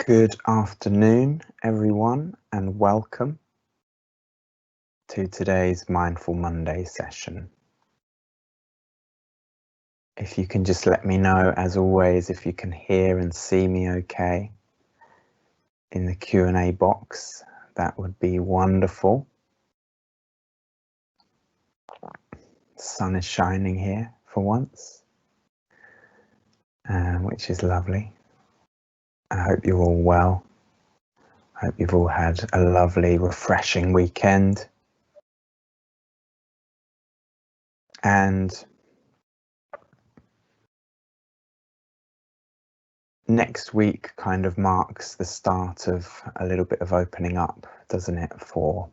Good afternoon, everyone, and welcome to today's Mindful Monday session. If you can just let me know, as always, if you can hear and see me okay in the Q&A box, that would be wonderful. The sun is shining here for once, which is lovely. I hope you're all well. I hope you've all had a lovely, refreshing weekend. And next week kind of marks the start of a little bit of opening up, doesn't it, for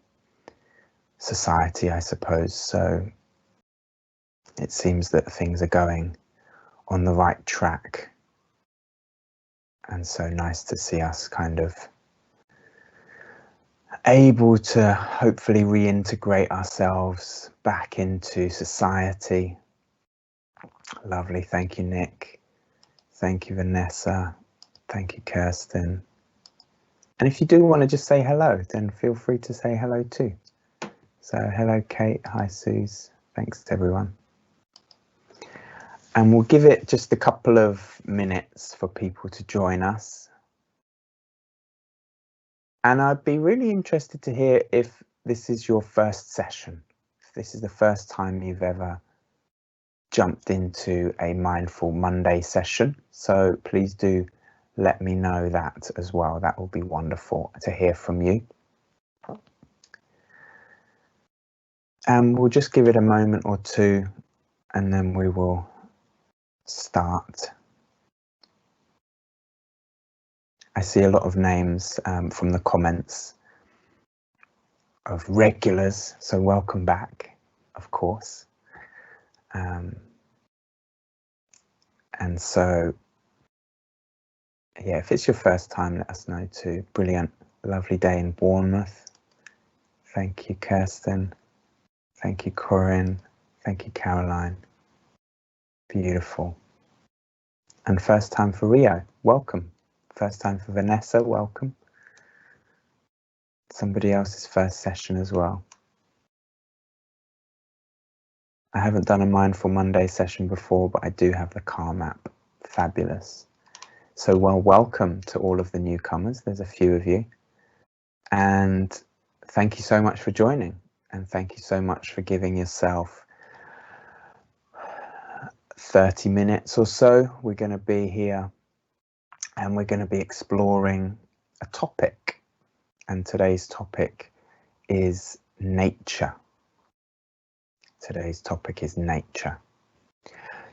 society, I suppose. So it seems that things are going on the right track. And so nice to see us kind of able to hopefully reintegrate ourselves back into society. Lovely. Thank you, Nick. Thank you, Vanessa. Thank you, Kirsten. And if you do want to just say hello, then feel free to say hello too. So hello, Kate. Hi, Suze. Thanks to everyone. And we'll give it just a couple of minutes for people to join us. And I'd be really interested to hear if this is your first session, if this is the first time you've ever jumped into a Mindful Monday session. So please do let me know that as well. That will be wonderful to hear from you. And we'll just give it a moment or two, and then we will start. I see a lot of names from the comments of regulars, so welcome back, of course. And so, yeah, if it's your first time, let us know too. Brilliant, lovely day in Bournemouth. Thank you, Kirsten. Thank you, Corinne. Thank you, Caroline. Beautiful. And first time for Rio, welcome. First time for Vanessa, welcome. Somebody else's first session as well. I haven't done a Mindful Monday session before, but I do have the Calm app. Fabulous. So, well, welcome to all of the newcomers. There's a few of you. And thank you so much for joining. And thank you so much for giving yourself 30 minutes or so. We're going to be here and we're going to be exploring a topic. And today's topic is nature. Today's topic is nature.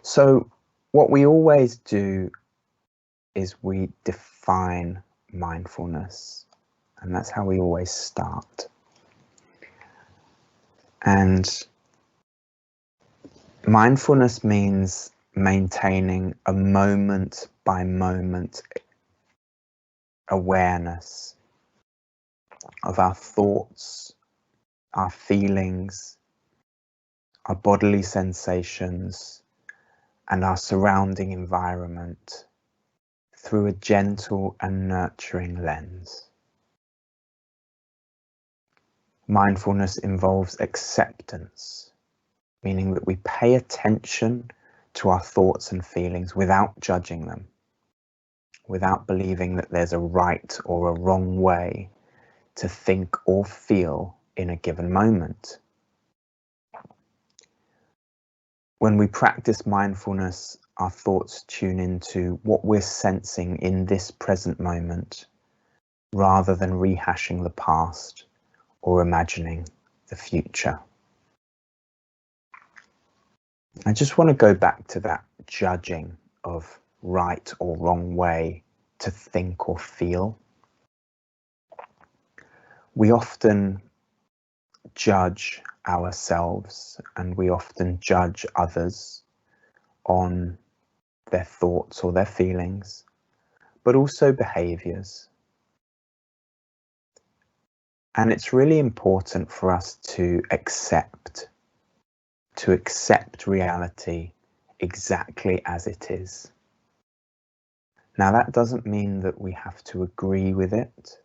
So what we always do is we define mindfulness, and that's how we always start. And mindfulness means maintaining a moment by moment awareness of our thoughts, our feelings, our bodily sensations, and our surrounding environment through a gentle and nurturing lens. Mindfulness involves acceptance, meaning that we pay attention to our thoughts and feelings without judging them, without believing that there's a right or a wrong way to think or feel in a given moment. When we practice mindfulness, our thoughts tune into what we're sensing in this present moment, rather than rehashing the past or imagining the future. I just want to go back to that judging of right or wrong way to think or feel. We often judge ourselves and we often judge others on their thoughts or their feelings, but also behaviors. And it's really important for us to accept reality exactly as it is. Now, that doesn't mean that we have to agree with it,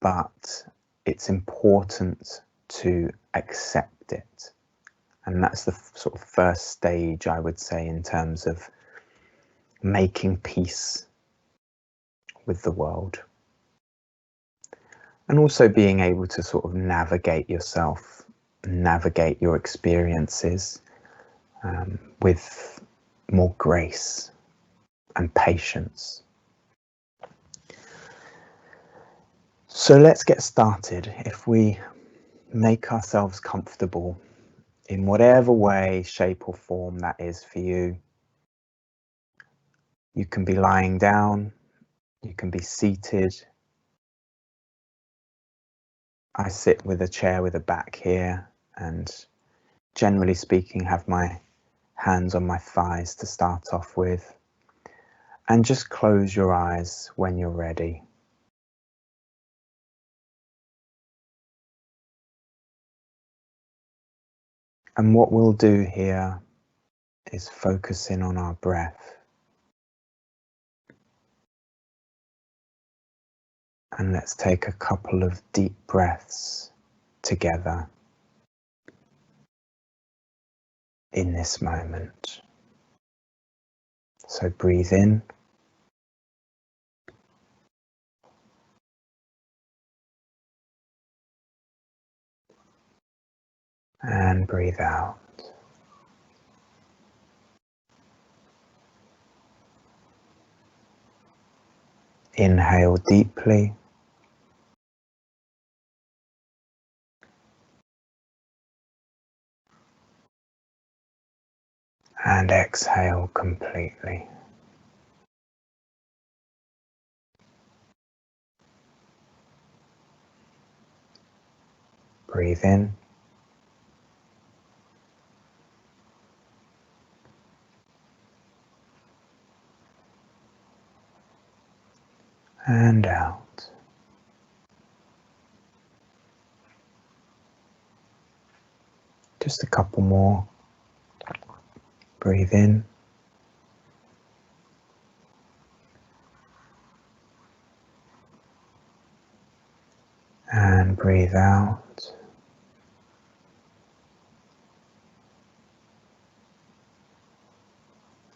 but it's important to accept it. And that's the sort of first stage, I would say, in terms of making peace with the world. And also being able to sort of navigate yourself, navigate your experiences with more grace and patience. So let's get started. If we make ourselves comfortable in whatever way, shape or form that is for you, you can be lying down, you can be seated. I sit with a chair with a back here, and generally speaking have my hands on my thighs to start off with, and just close your eyes when you're ready. And what we'll do here is focus in on our breath. And let's take a couple of deep breaths together in this moment. So breathe in. And breathe out. Inhale deeply. And exhale completely. Breathe in. And out. Just a couple more. Breathe in. And breathe out.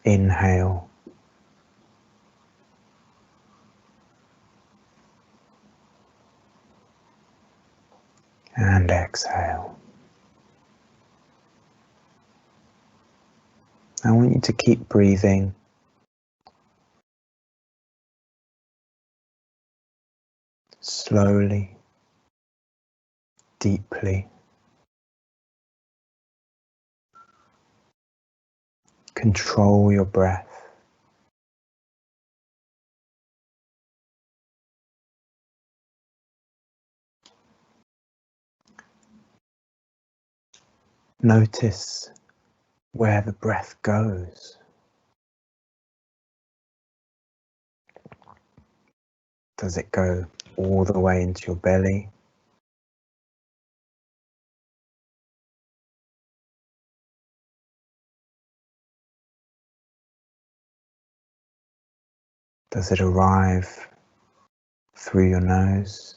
Inhale. And exhale. I want you to keep breathing. Slowly, deeply. Control your breath. Notice where the breath goes. Does it go all the way into your belly? Does it arrive through your nose?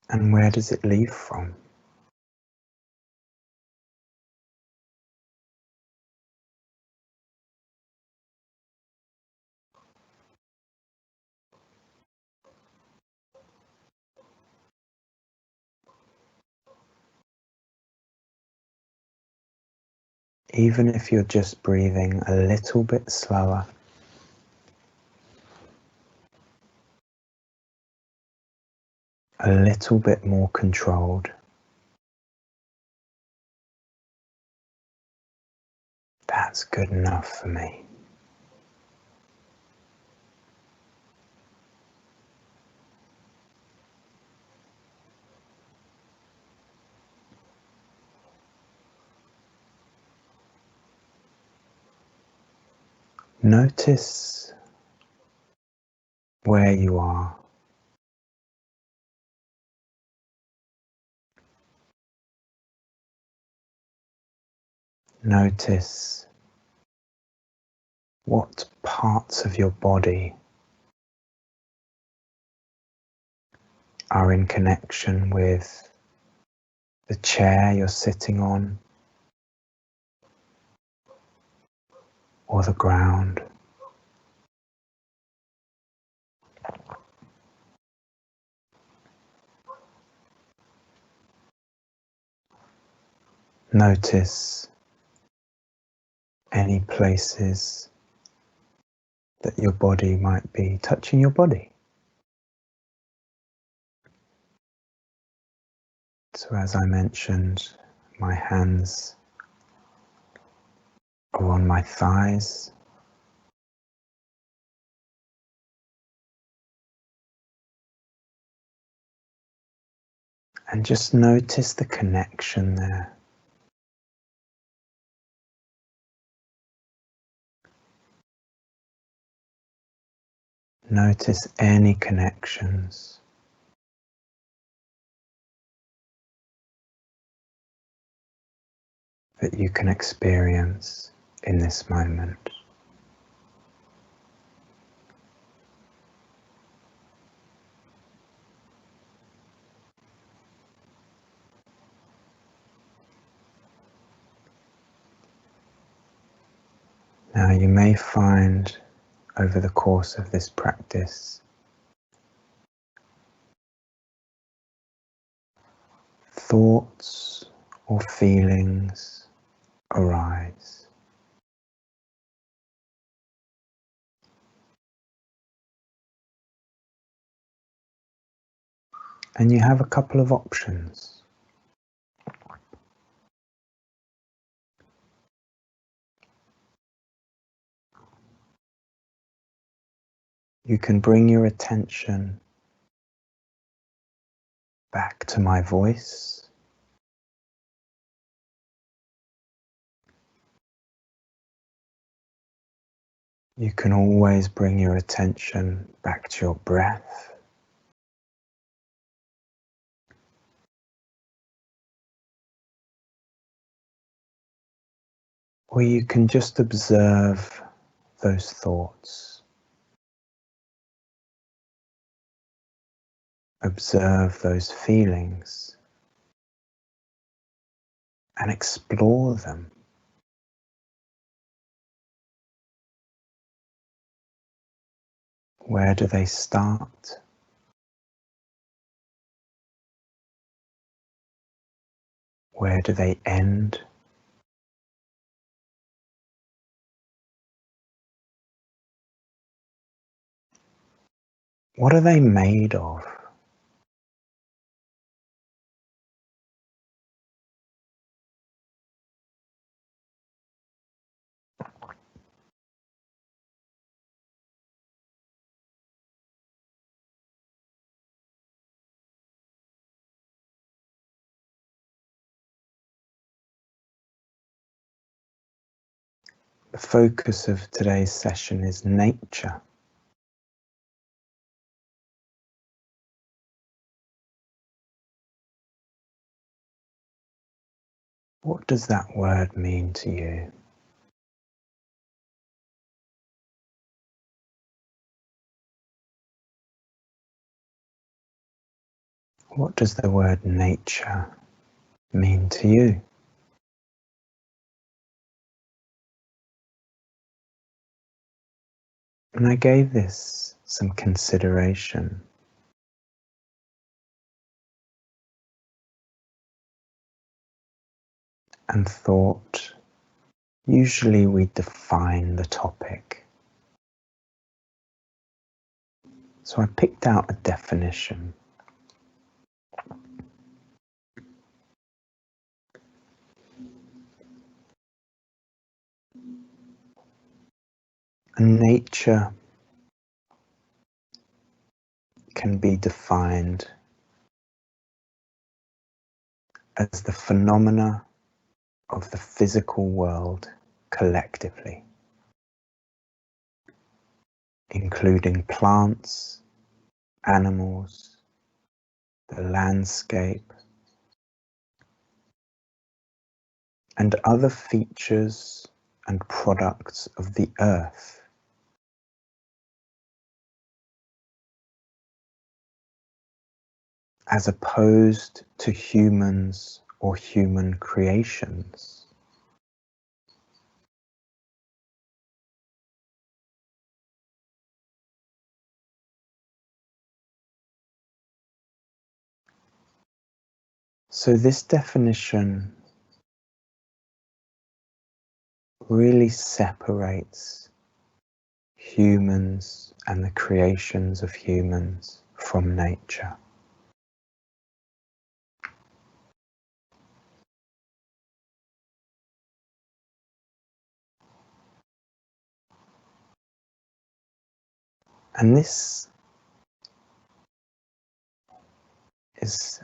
And where does it leave from? Even if you're just breathing a little bit slower, a little bit more controlled, that's good enough for me. Notice where you are. Notice what parts of your body are in connection with the chair you're sitting on or the ground. Notice any places that your body might be touching your body. So as I mentioned, my hands are on my thighs. And just notice the connection there. Notice any connections that you can experience in this moment. Now you may find over the course of this practice thoughts or feelings arise. And you have a couple of options. You can bring your attention back to my voice. You can always bring your attention back to your breath. Or you can just observe those thoughts. Observe those feelings and explore them. Where do they start? Where do they end? What are they made of? The focus of today's session is nature. What does that word mean to you? What does the word nature mean to you? And I gave this some consideration. And thought, usually we define the topic. So I picked out a definition. And nature can be defined as the phenomena of the physical world collectively, including plants, animals, the landscape, and other features and products of the earth, as opposed to humans or human creations. So this definition really separates humans and the creations of humans from nature. And this is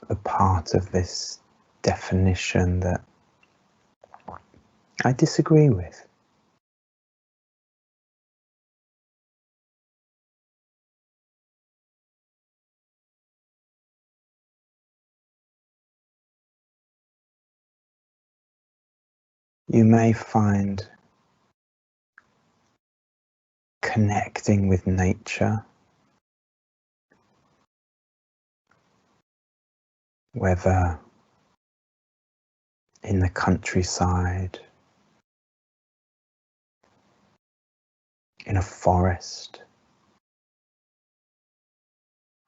the part of this definition that I disagree with. You may find connecting with nature, whether in the countryside, in a forest,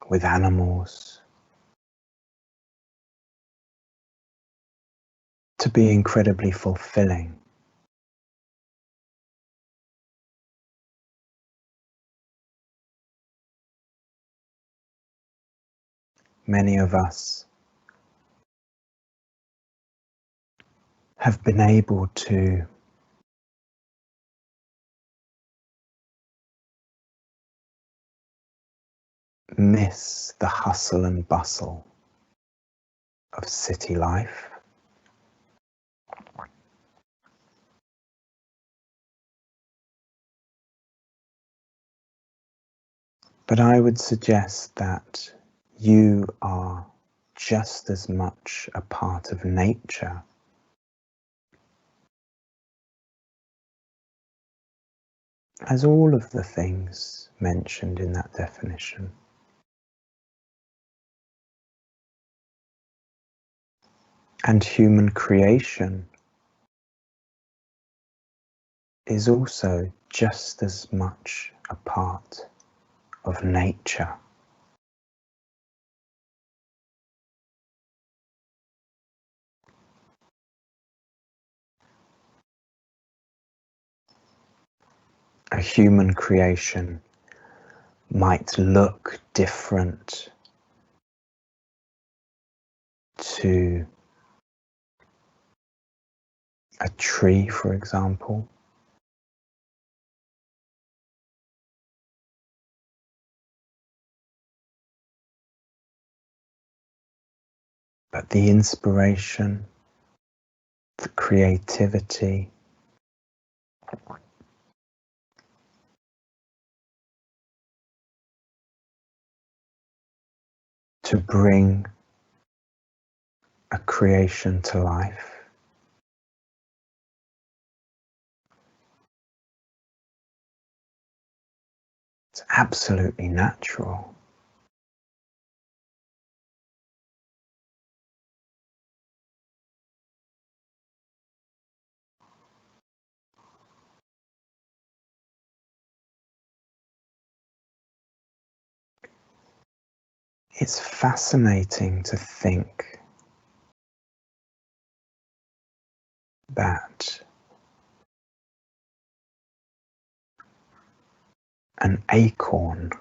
with animals, to be incredibly fulfilling. Many of us have been able to miss the hustle and bustle of city life, but I would suggest that you are just as much a part of nature as all of the things mentioned in that definition. And human creation is also just as much a part of nature. A human creation might look different to a tree, for example. But the inspiration, the creativity, to bring a creation to life it's absolutely natural. It's fascinating to think that an acorn,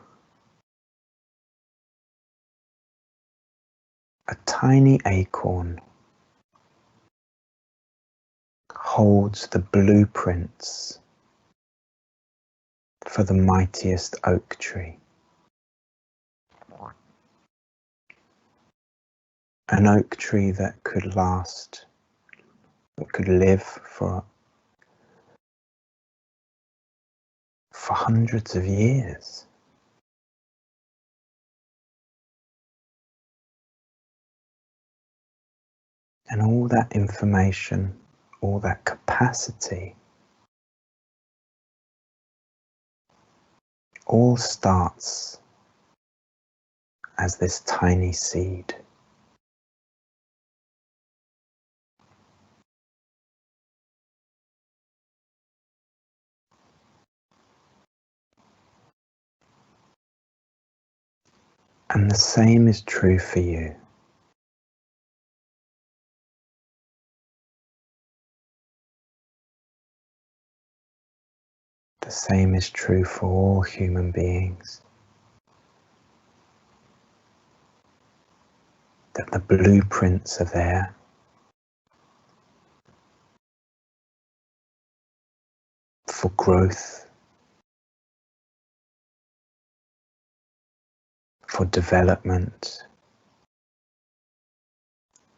a tiny acorn, holds the blueprints for the mightiest oak tree. An oak tree that could last, that could live for hundreds of years. And all that information, all that capacity, all starts as this tiny seed. And the same is true for you. The same is true for all human beings. That the blueprints are there. For growth, for development,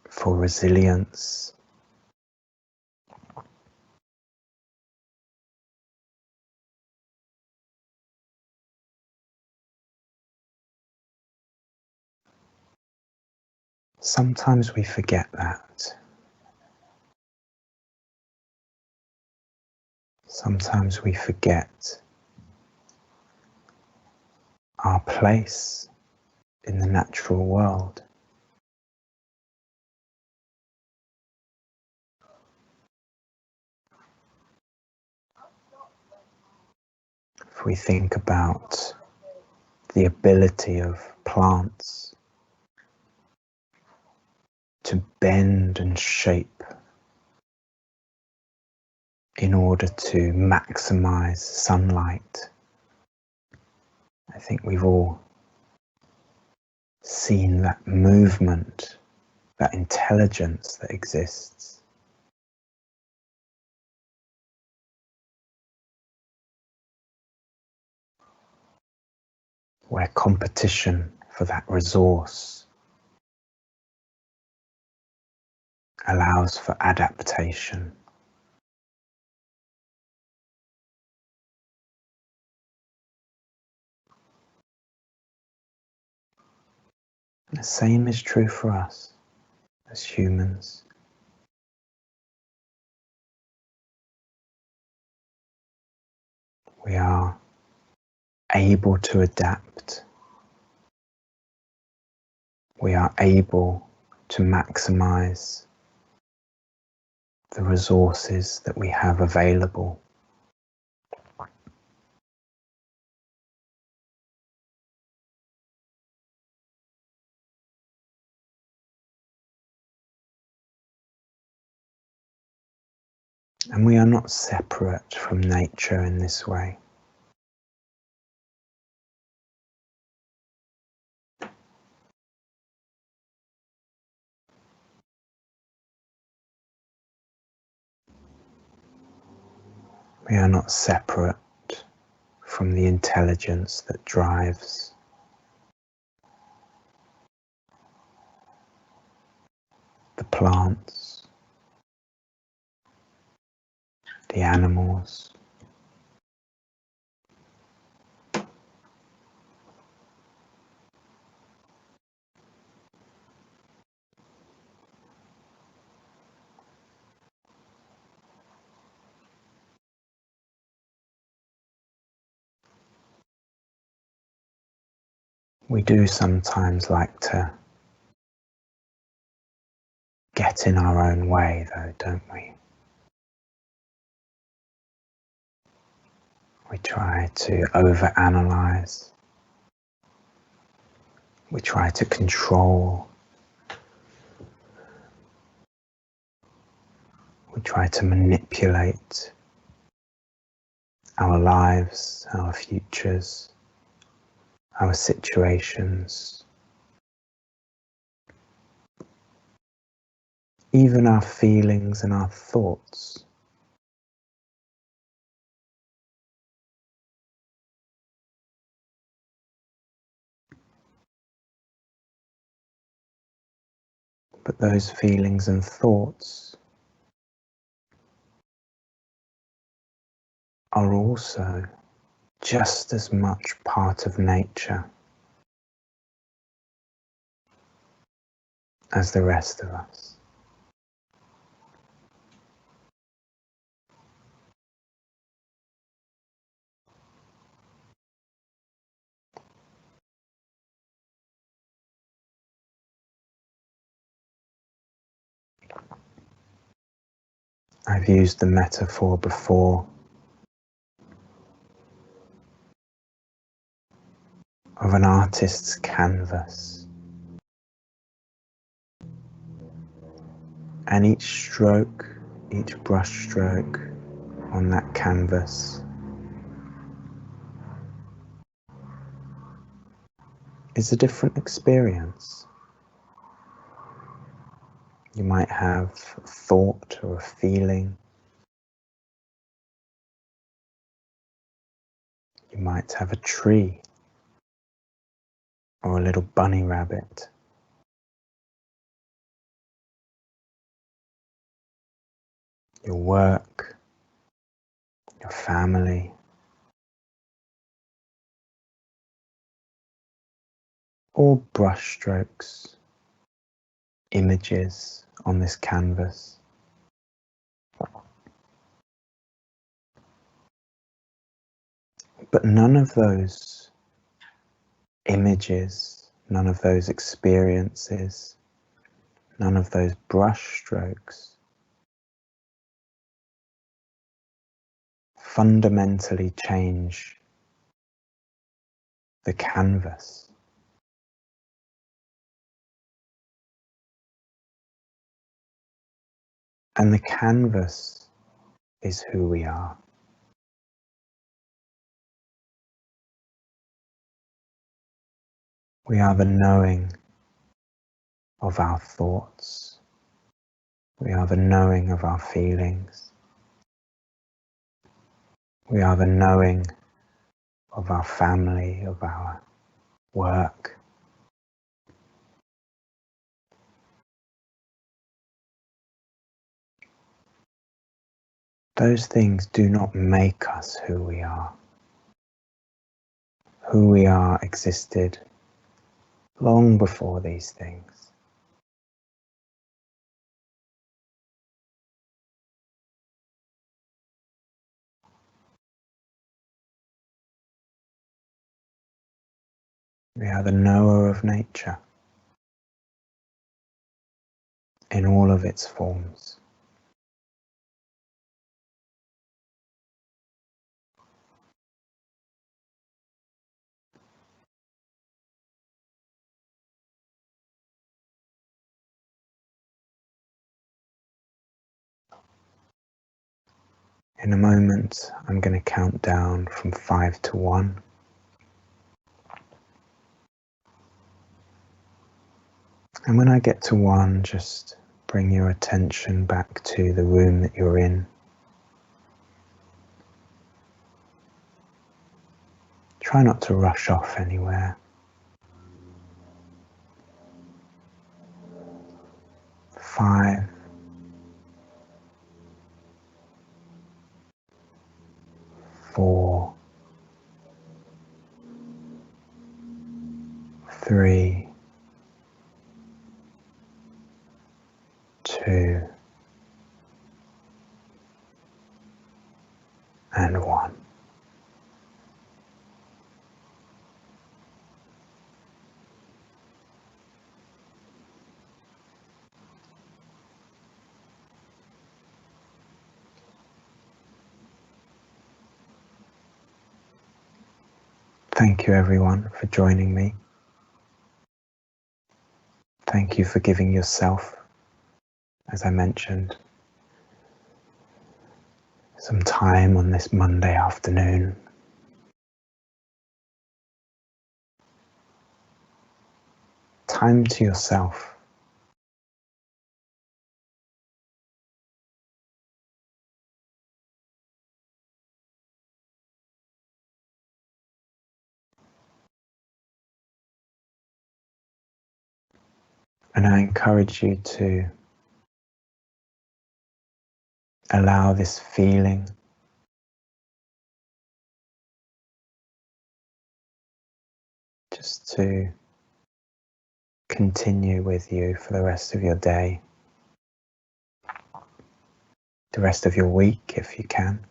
for resilience. Sometimes we forget that. Sometimes we forget our place in the natural world. If we think about the ability of plants to bend and shape in order to maximize sunlight, I think we've all seen that movement, that intelligence that exists. Where competition for that resource allows for adaptation. The same is true for us as humans. We are able to adapt. We are able to maximize the resources that we have available. And we are not separate from nature in this way. We are not separate from the intelligence that drives the plants, the animals. We do sometimes like to get in our own way though, don't we? We try to overanalyze. We try to control. We try to manipulate our lives, our futures, our situations, even our feelings and our thoughts. But those feelings and thoughts are also just as much part of nature as the rest of us. I've used the metaphor before of an artist's canvas, and each stroke, each brush stroke on that canvas is a different experience. You might have a thought or a feeling. You might have a tree or a little bunny rabbit. Your work, your family, or brush strokes, images on this canvas. But none of those images, none of those experiences, none of those brush strokes fundamentally change the canvas. And the canvas is who we are. We are the knowing of our thoughts. We are the knowing of our feelings. We are the knowing of our family, of our work. Those things do not make us who we are. Who we are existed long before these things. We are the knower of nature in all of its forms. In a moment, I'm going to count down from 5 to 1. And when I get to 1, just bring your attention back to the room that you're in. Try not to rush off anywhere. 5, 4, 3, 2, and 1. Thank you everyone for joining me. Thank you for giving yourself, as I mentioned, some time on this Monday afternoon. Time to yourself. And I encourage you to allow this feeling just to continue with you for the rest of your day, the rest of your week if you can.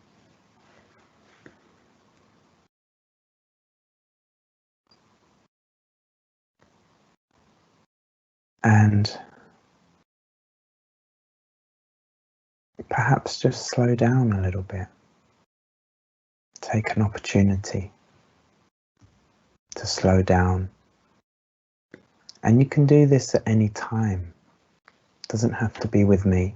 And perhaps just slow down a little bit. Take an opportunity to slow down. And you can do this at any time. It doesn't have to be with me.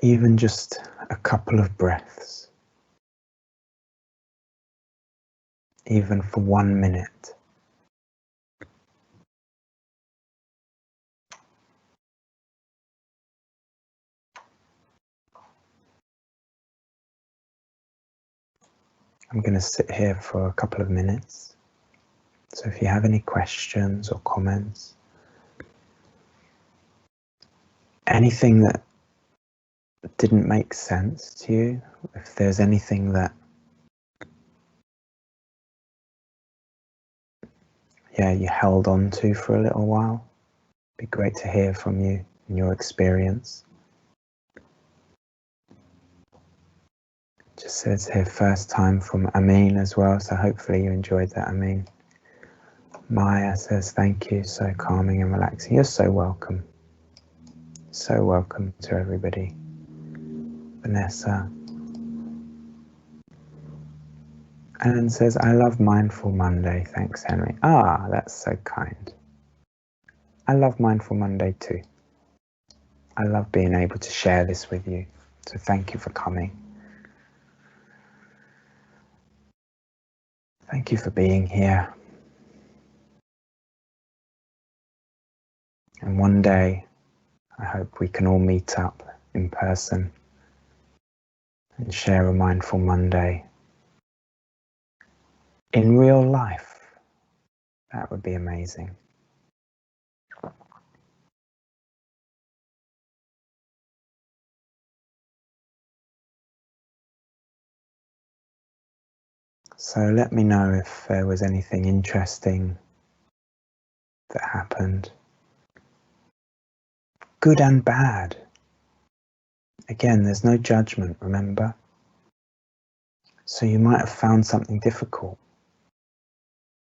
Even just a couple of breaths. Even for 1 minute. I'm going to sit here for a couple of minutes. So if you have any questions or comments, anything that didn't make sense to you, if there's anything that you held on to for a little while, it'd be great to hear from you and your experience. Just says here first time from Amin as well, so hopefully you enjoyed that, Amin. Maya says thank you, so calming and relaxing. You're so welcome. So welcome to everybody. Vanessa. Alan says, I love Mindful Monday. Thanks, Henry. Ah, that's so kind. I love Mindful Monday too. I love being able to share this with you. So thank you for coming. Thank you for being here. And one day, I hope we can all meet up in person and share a Mindful Monday in real life. That would be amazing. So let me know if there was anything interesting that happened. Good and bad. Again, there's no judgment, remember? So you might have found something difficult,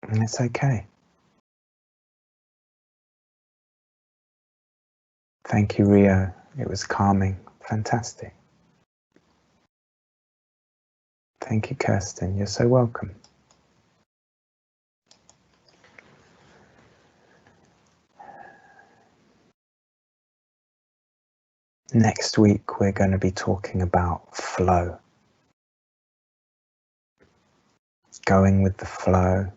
and it's okay. Thank you, Rio. It was calming. Fantastic. Thank you, Kirsten. You're so welcome. Next week, we're going to be talking about flow. Going with the flow.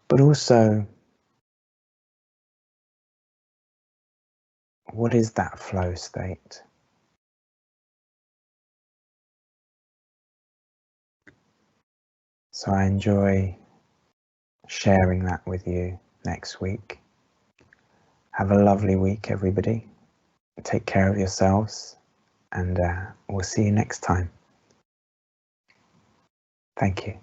But also, what is that flow state? So I enjoy sharing that with you next week. Have a lovely week, everybody. Take care of yourselves, and we'll see you next time. Thank you.